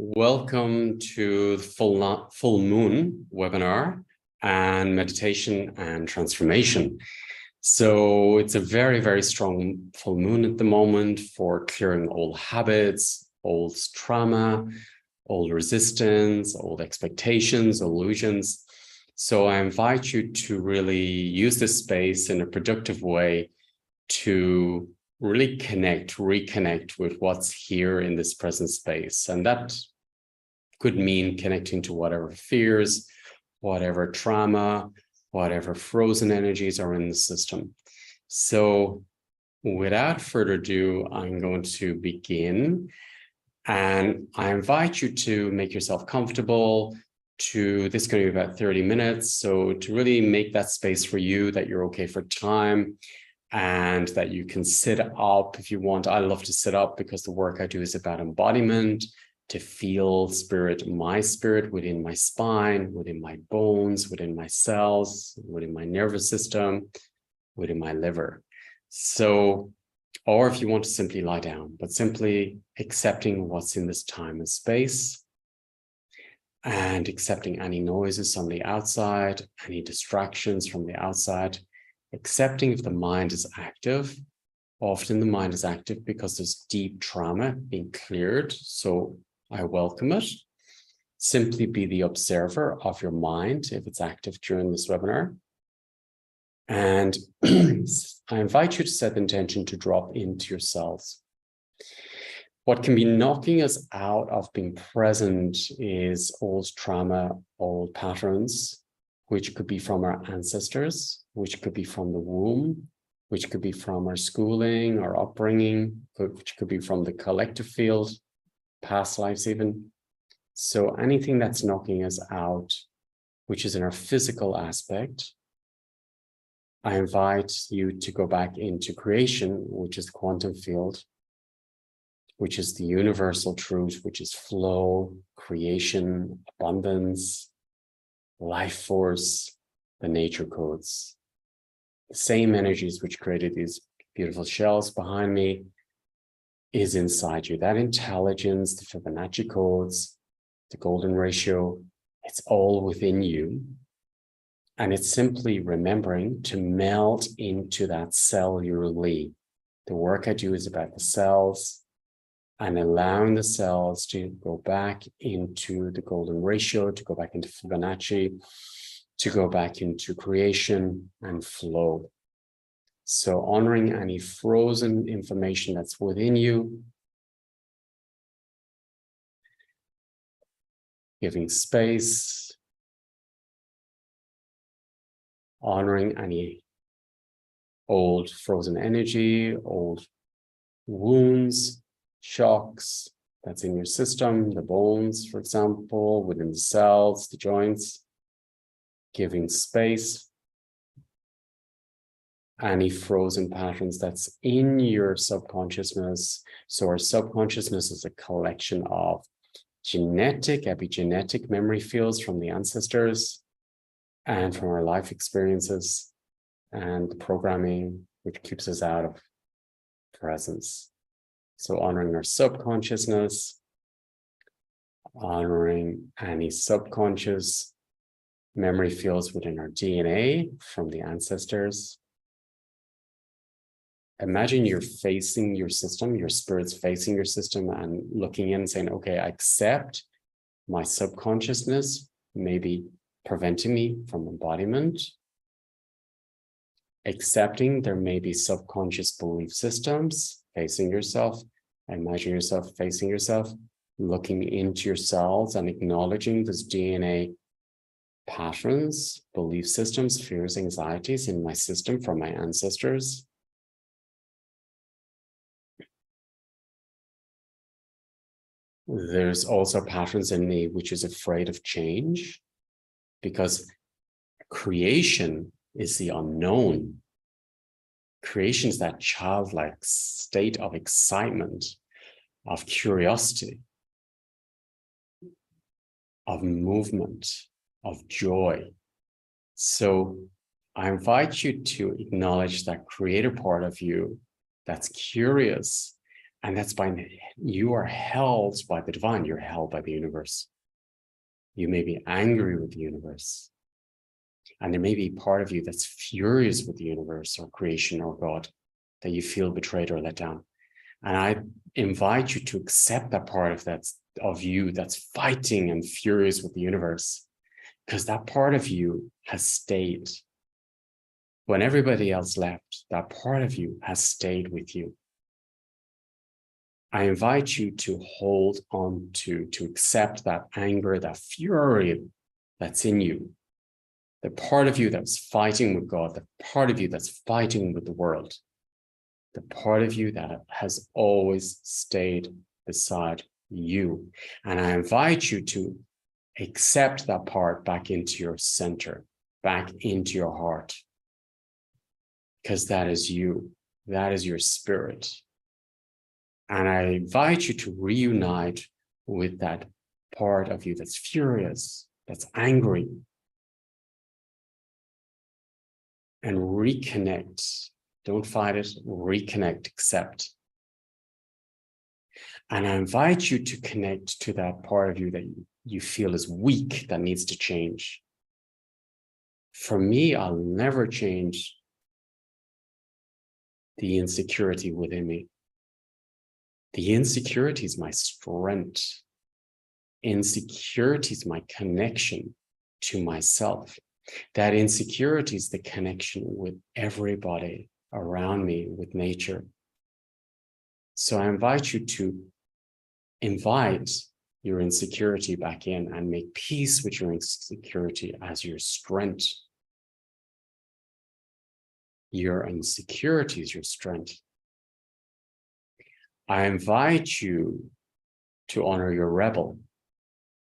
Welcome to the full moon webinar and meditation and transformation. So it's a very, very strong full moon at the moment for clearing old habits, old trauma, old resistance, old expectations, illusions. So I invite you to really use this space in a productive way to really reconnect with what's here in this present space. And that could mean connecting to whatever fears, whatever trauma, whatever frozen energies are in the system. So without further ado, I'm going to begin. And I invite you to make yourself comfortable. This is going to be about 30 minutes. So to really make that space for you, that you're okay for time, and that you can sit up if you want. I love to sit up because the work I do is about embodiment, to feel my spirit within my spine, within my bones, within my cells, within my nervous system, within my liver. So, or if you want to simply lie down, but simply accepting what's in this time and space, and accepting any noises on the outside, any distractions from the outside, accepting if the mind is active. Often the mind is active because there's deep trauma being cleared. So I welcome it. Simply be the observer of your mind if it's active during this webinar. And I invite you to set the intention to drop into your cells. What can be knocking us out of being present is old trauma, old patterns, which could be from our ancestors, which could be from the womb, which could be from our schooling, our upbringing, which could be from the collective field, past lives even. So anything that's knocking us out, which is in our physical aspect, I invite you to go back into creation, which is the quantum field, which is the universal truth, which is flow, creation, abundance, life force, the nature codes. The same energies which created these beautiful shells behind me is inside you. That intelligence, the Fibonacci codes, the golden ratio, it's all within you. And it's simply remembering to melt into that cellularly. The work I do is about the cells and allowing the cells to go back into the golden ratio, to go back into Fibonacci, to go back into creation and flow. So honoring any frozen information that's within you, giving space, honoring any old frozen energy, old wounds, shocks that's in your system, the bones, for example, within the cells, the joints, giving space. Any frozen patterns that's in your subconsciousness. So our subconsciousness is a collection of epigenetic memory fields from the ancestors and from our life experiences and the programming which keeps us out of presence. So honoring our subconsciousness, honoring any subconscious memory fields within our DNA from the ancestors. Imagine you're facing your system, your spirit's facing your system and looking in and saying, okay, I accept my subconsciousness, maybe preventing me from embodiment. Accepting there may be subconscious belief systems facing yourself. Imagine yourself facing yourself, looking into your cells and acknowledging this DNA patterns, belief systems, fears, anxieties in my system from my ancestors. There's also patterns in me which is afraid of change, because creation is the unknown. Creation is that childlike state of excitement, of curiosity, of movement, of joy. So I invite you to acknowledge that creator part of you that's curious, And that's you are held by the divine, you're held by the universe. You may be angry with the universe. And there may be part of you that's furious with the universe or creation or God, that you feel betrayed or let down. And I invite you to accept that part of you that's fighting and furious with the universe, because that part of you has stayed. When everybody else left, that part of you has stayed with you. I invite you to hold on to accept that anger, that fury that's in you. The part of you that's fighting with God, the part of you that's fighting with the world, the part of you that has always stayed beside you. And I invite you to accept that part back into your center, back into your heart, because that is you, that is your spirit. And I invite you to reunite with that part of you that's furious, that's angry, and reconnect. Don't fight it, reconnect, accept. And I invite you to connect to that part of you that you feel is weak, that needs to change. For me, I'll never change the insecurity within me. The insecurity is my strength. Insecurity is my connection to myself. That insecurity is the connection with everybody around me, with nature. So I invite you to invite your insecurity back in and make peace with your insecurity as your strength. Your insecurity is your strength. I invite you to honor your rebel,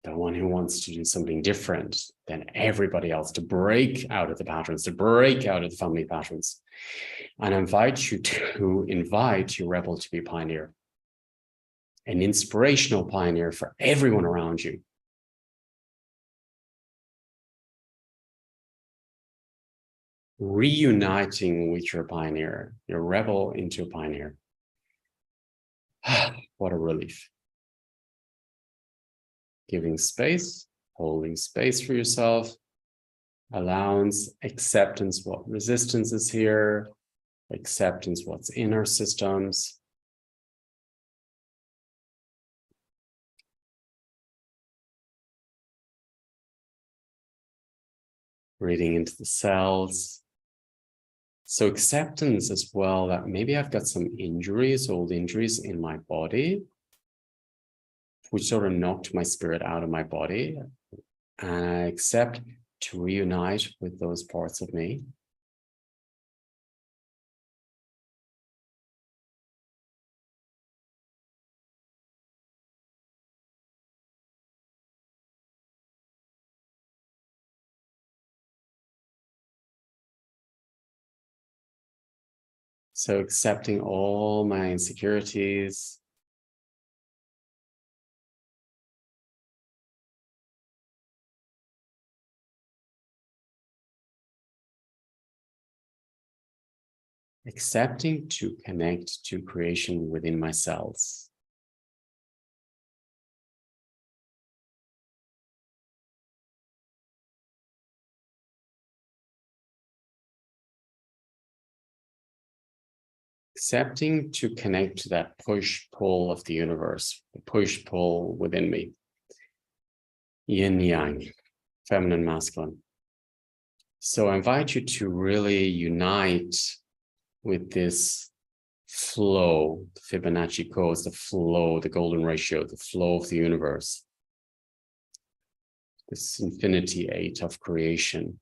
the one who wants to do something different than everybody else, to break out of the patterns, to break out of the family patterns. And I invite you to invite your rebel to be a pioneer, an inspirational pioneer for everyone around you. Reuniting with your pioneer, your rebel into a pioneer. What a relief. Giving space, holding space for yourself, allowance, acceptance, what resistance is here, acceptance, what's in our systems. Reading into the cells. So acceptance as well, that maybe I've got some injuries, old injuries in my body, which sort of knocked my spirit out of my body. And I accept to reunite with those parts of me. So accepting all my insecurities. Accepting to connect to creation within my cells. Accepting to connect to that push-pull of the universe, the push-pull within me. Yin yang, feminine, masculine. So I invite you to really unite with this flow, the Fibonacci codes, the flow, the golden ratio, the flow of the universe. This infinity 8 of creation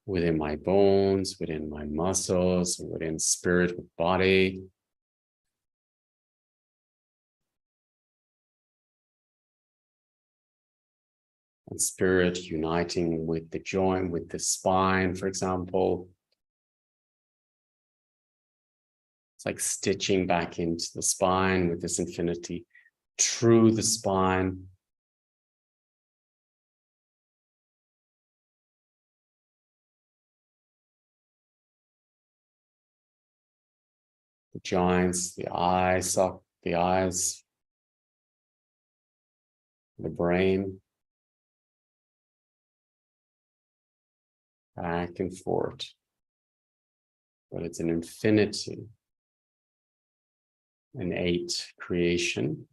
within my bones, within my muscles, within spirit, with body. And spirit uniting with the joint, with the spine, for example. It's like stitching back into the spine with this infinity through the spine. The joints, the eye socket, the eyes, the brain, back and forth. But it's an infinity, innate creation,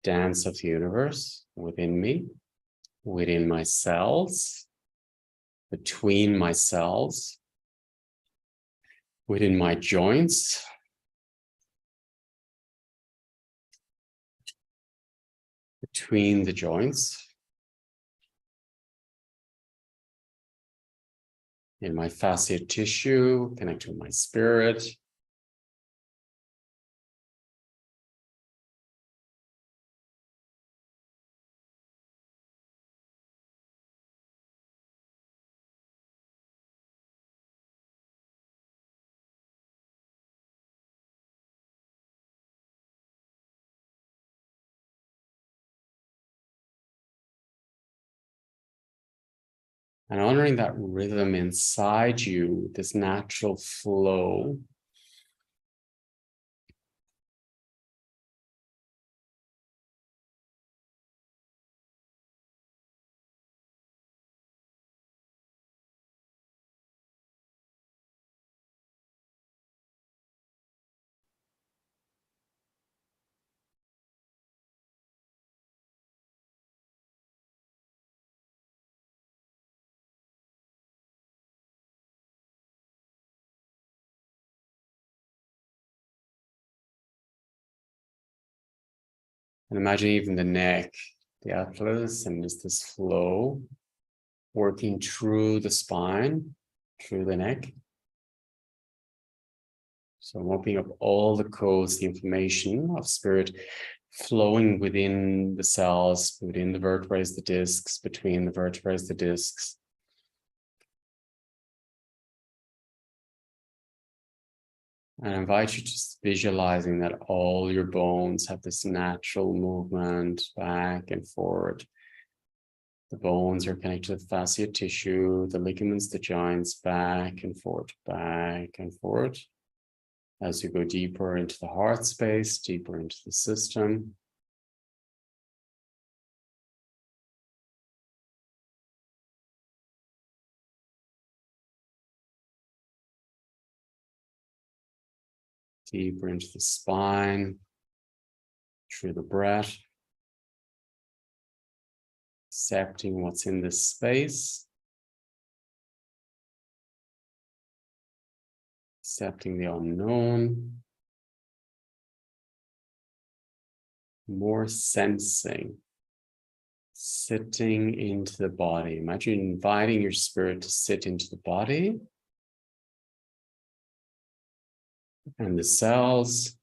dance of the universe within me, within my cells, between my cells, within my joints, between the joints, in my fascial tissue, connected with my spirit, and honoring that rhythm inside you, this natural flow. And imagine even the neck, the atlas, and just this flow working through the spine, through the neck. So I'm opening up all the codes, the information of spirit flowing within the cells, within the vertebrae, the discs, between the vertebrae, the discs. And I invite you just visualizing that all your bones have this natural movement back and forward. The bones are connected to the fascia tissue, the ligaments, the joints, back and forth, back and forth. As you go deeper into the heart space, deeper into the system. Deeper into the spine, through the breath. Accepting what's in this space. Accepting the unknown. More sensing. Sitting into the body. Imagine inviting your spirit to sit into the body. And the cells.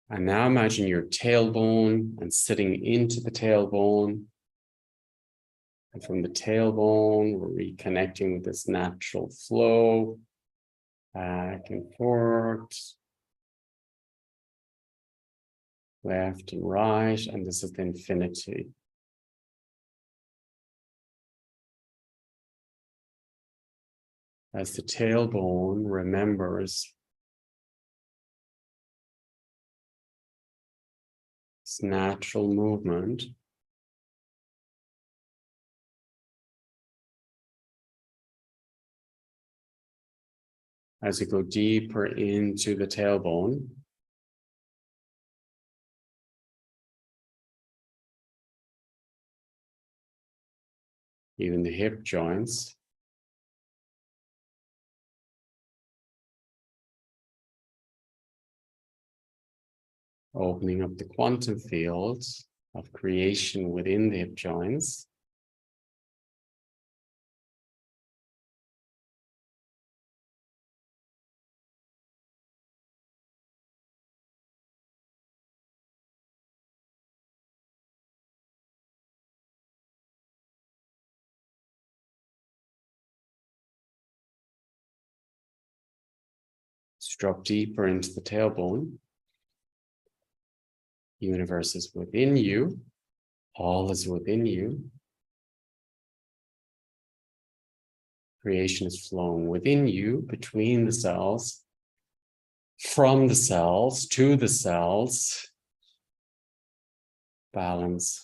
And now imagine your tailbone and sitting into the tailbone. And from the tailbone, we're reconnecting with this natural flow. Back and forth. Left and right. And this is the infinity. As the tailbone remembers this natural movement, as you go deeper into the tailbone, even the hip joints, opening up the quantum fields of creation within the hip joints. Drop deeper into the tailbone. Universe is within you. All is within you. Creation is flowing within you, between the cells, from the cells to the cells. Balance.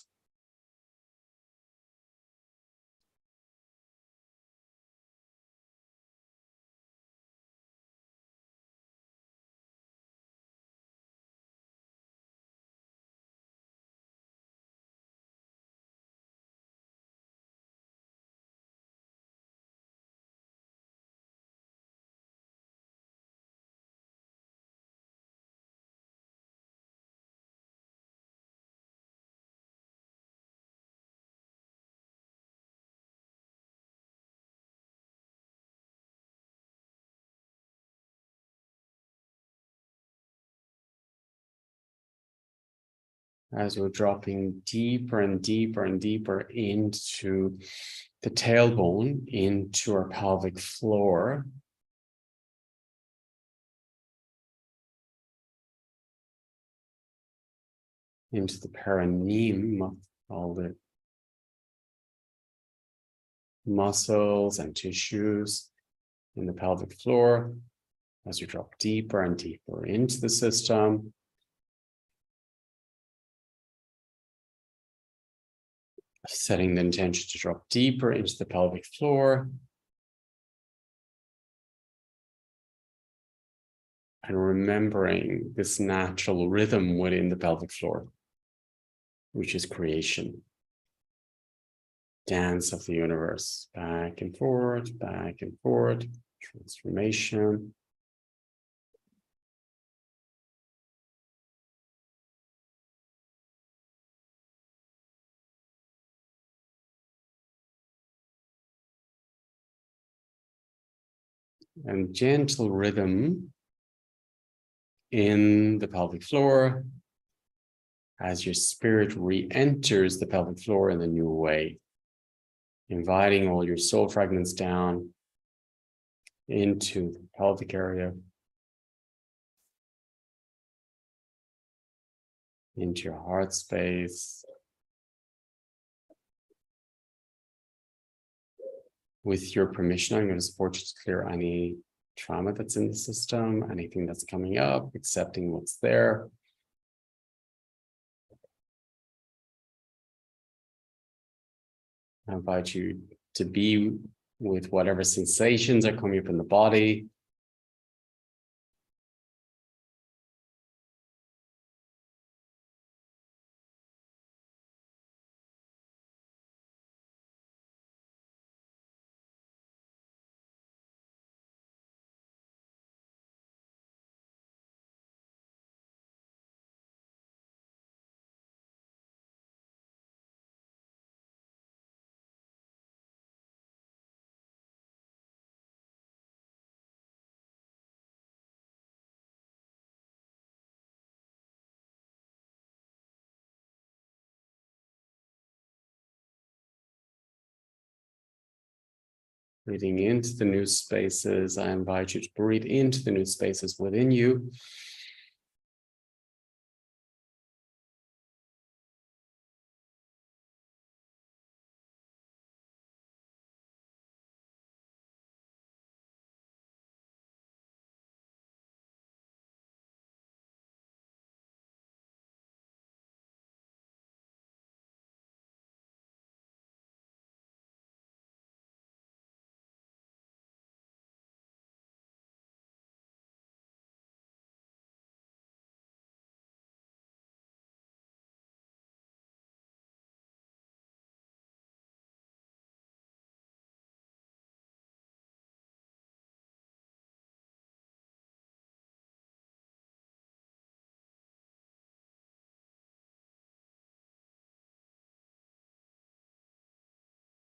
As we're dropping deeper and deeper and deeper into the tailbone, into our pelvic floor. Into the perineum, all the muscles and tissues in the pelvic floor. As you drop deeper and deeper into the system. Setting the intention to drop deeper into the pelvic floor. And remembering this natural rhythm within the pelvic floor, which is creation. Dance of the universe, back and forward, transformation. And gentle rhythm in the pelvic floor as your spirit re-enters the pelvic floor in a new way, inviting all your soul fragments down into the pelvic area, into your heart space. With your permission, I'm going to support you to clear any trauma that's in the system, anything that's coming up, accepting what's there. I invite you to be with whatever sensations are coming up in the body. Breathing into the new spaces, I invite you to breathe into the new spaces within you.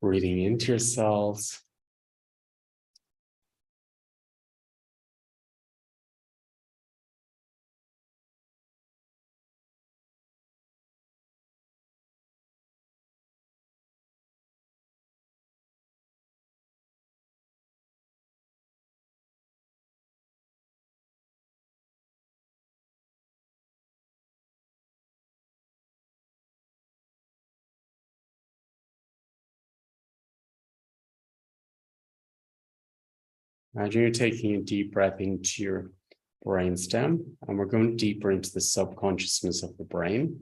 Breathing into yourselves. Imagine you're taking a deep breath into your brainstem, and we're going deeper into the subconsciousness of the brain.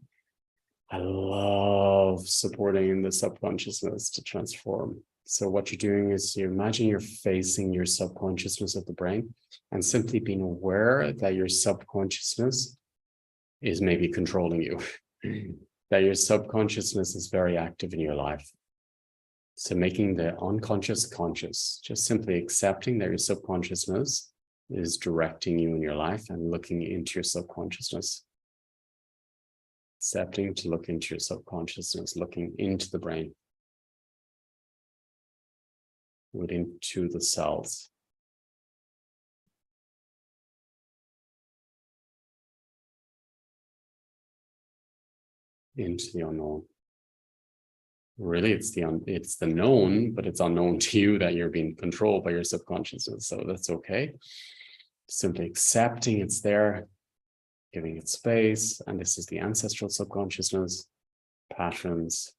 I love supporting the subconsciousness to transform. So what you're doing is you imagine you're facing your subconsciousness of the brain and simply being aware that your subconsciousness is maybe controlling you, that your subconsciousness is very active in your life. So making the unconscious conscious, just simply accepting that your subconsciousness is directing you in your life and looking into your subconsciousness. Accepting to look into your subconsciousness, looking into the brain, into the cells, into the unknown. Really, it's the known, but it's unknown to you that you're being controlled by your subconsciousness. So that's okay. Simply accepting it's there, giving it space, and this is the ancestral subconsciousness, patterns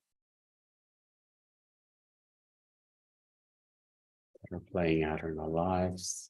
that are playing out in our lives.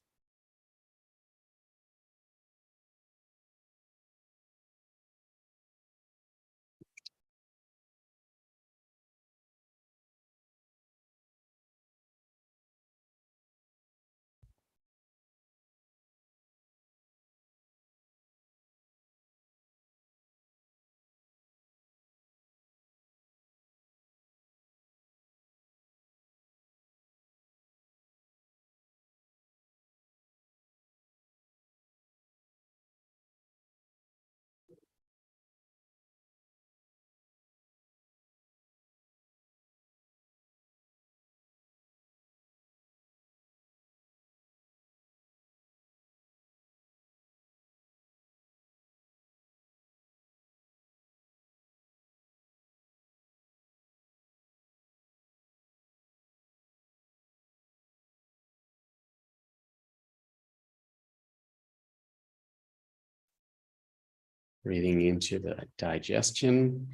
Breathing into the digestion.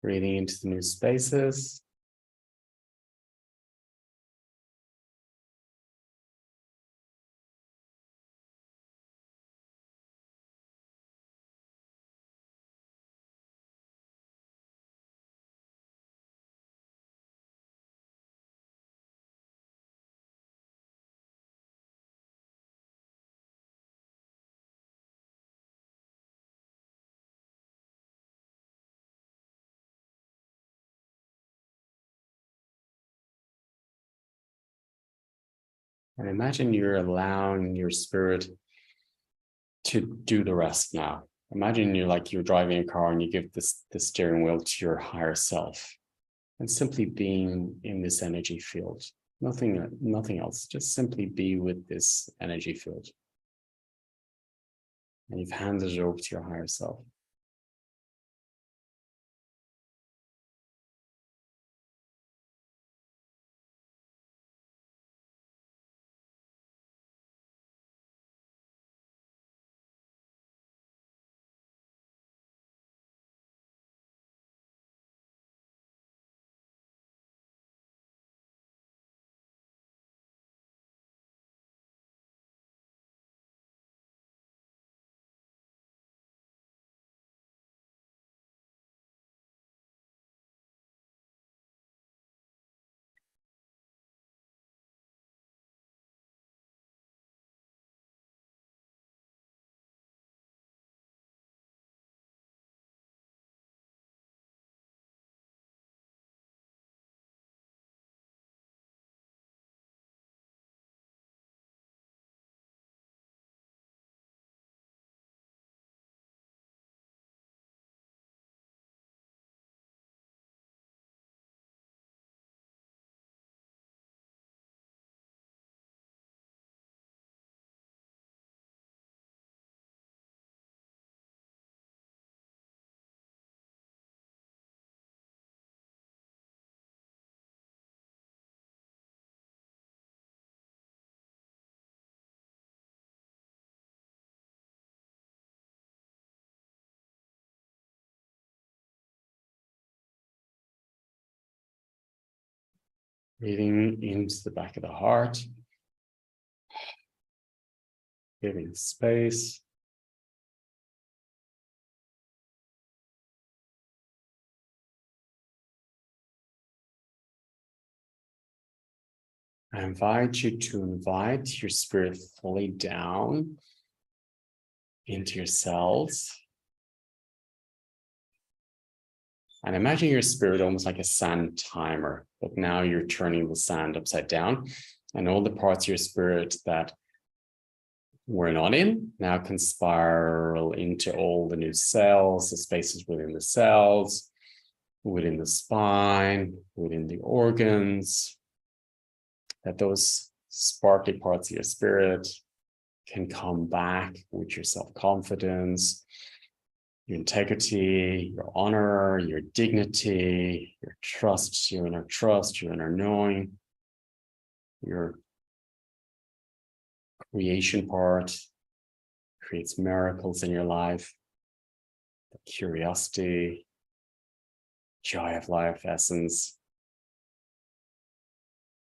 Breathing into the new spaces. And imagine you're allowing your spirit to do the rest now. Imagine you're driving a car and you give the steering wheel to your higher self and simply being in this energy field. Nothing else, just simply be with this energy field. And you've handed it over to your higher self. Breathing into the back of the heart, giving space. I invite you to invite your spirit fully down into your cells. And imagine your spirit almost like a sand timer, but now you're turning the sand upside down, and all the parts of your spirit that we're not in now can spiral into all the new cells, the spaces within the cells, within the spine, within the organs, that those sparkly parts of your spirit can come back with your self-confidence, your integrity, your honor, your dignity, your trust, your inner knowing, your creation part creates miracles in your life, the curiosity, joy of life essence,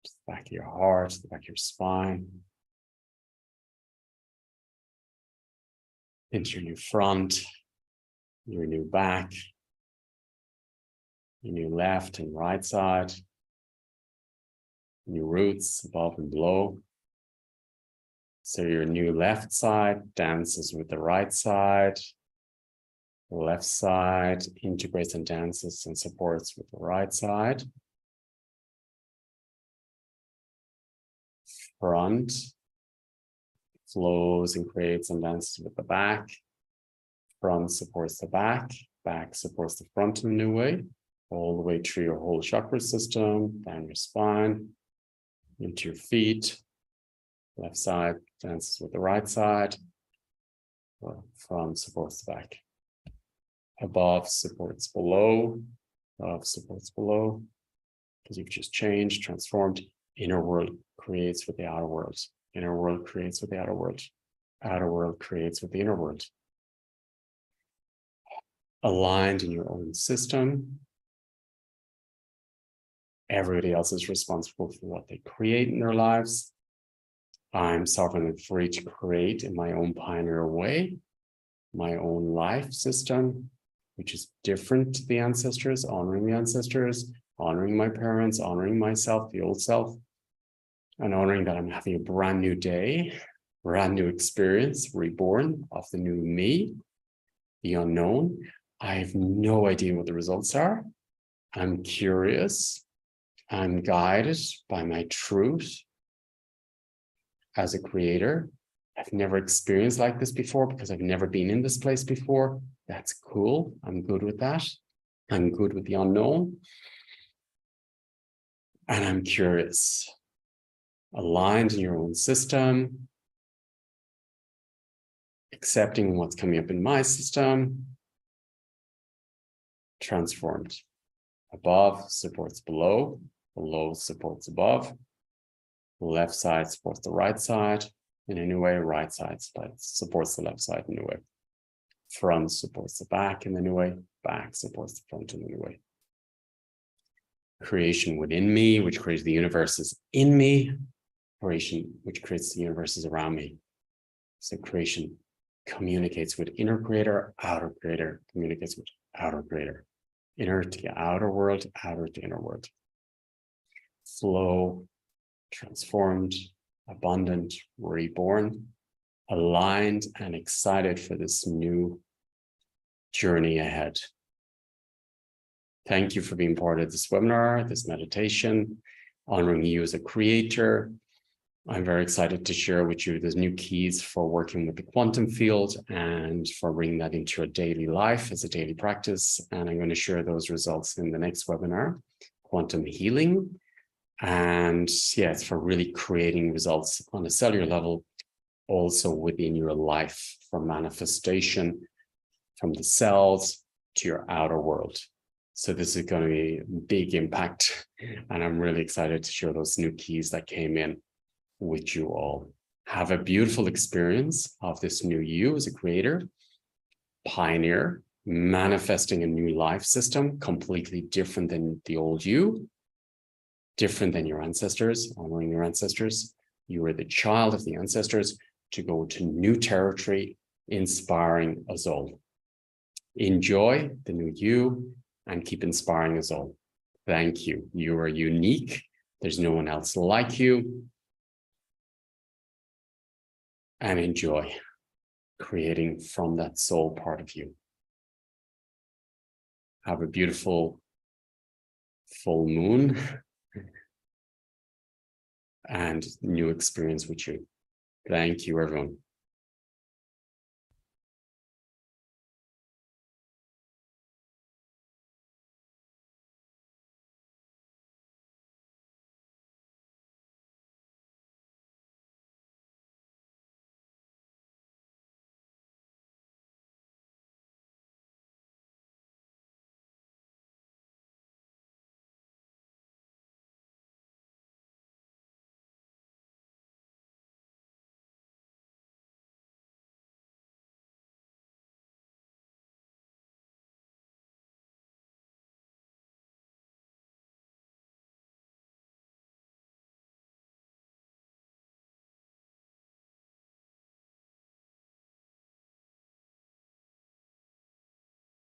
to the back of your heart, to the back of your spine, into your new front, your new back, your new left and right side, new roots above and below. So your new left side dances with the right side. The left side integrates and dances and supports with the right side. Front flows and creates and dances with the back. Front supports the back. Back supports the front in a new way, all the way through your whole chakra system, down your spine, into your feet. Left side dances with the right side. Front supports the back. Above supports below. Above supports below. Because you've just changed, transformed. Inner world creates with the outer world. Inner world creates with the outer world. Outer world creates with the inner world. Aligned in your own system, Everybody else is responsible for what they create in their lives. I'm sovereign and free to create in my own pioneer way, my own life system, which is different to the ancestors, honoring the ancestors, honoring my parents, honoring myself, the old self, and honoring that I'm having a brand new day, brand new experience, reborn of the new me, the unknown. I have no idea what the results are. I'm curious. I'm guided by my truth as a creator. I've never experienced like this before because I've never been in this place before. That's cool. I'm good with that. I'm good with the unknown. And I'm curious. Aligned in your own system. Accepting what's coming up in my system. Transformed. Above supports below. Below supports above. Left side supports the right side in a new way. Right side supports the left side in a new way. Front supports the back in a new way. Back supports the front in a new way. Creation within me, which creates the universe, is in me. Creation, which creates the universe, is around me. So creation communicates with inner creator, outer creator communicates with outer creator. Inner to outer world, outer to inner world. Flow, transformed, abundant, reborn, aligned and excited for this new journey ahead. Thank you for being part of this webinar, this meditation, honoring you as a creator. I'm very excited to share with you the new keys for working with the quantum field and for bringing that into your daily life as a daily practice. And I'm going to share those results in the next webinar, quantum healing. And yeah, it's for really creating results on a cellular level, also within your life, for manifestation from the cells to your outer world. So this is going to be a big impact. And I'm really excited to share those new keys that came in with you all. Have a beautiful experience of this new you as a creator, pioneer, manifesting a new life system, completely different than the old you, different than your ancestors, honoring your ancestors. You are the child of the ancestors to go to new territory, inspiring us all. Enjoy the new you and keep inspiring us all. Thank you. You are unique. There's no one else like you. And enjoy creating from that soul part of you. Have a beautiful full moon and new experience with you. Thank you, everyone.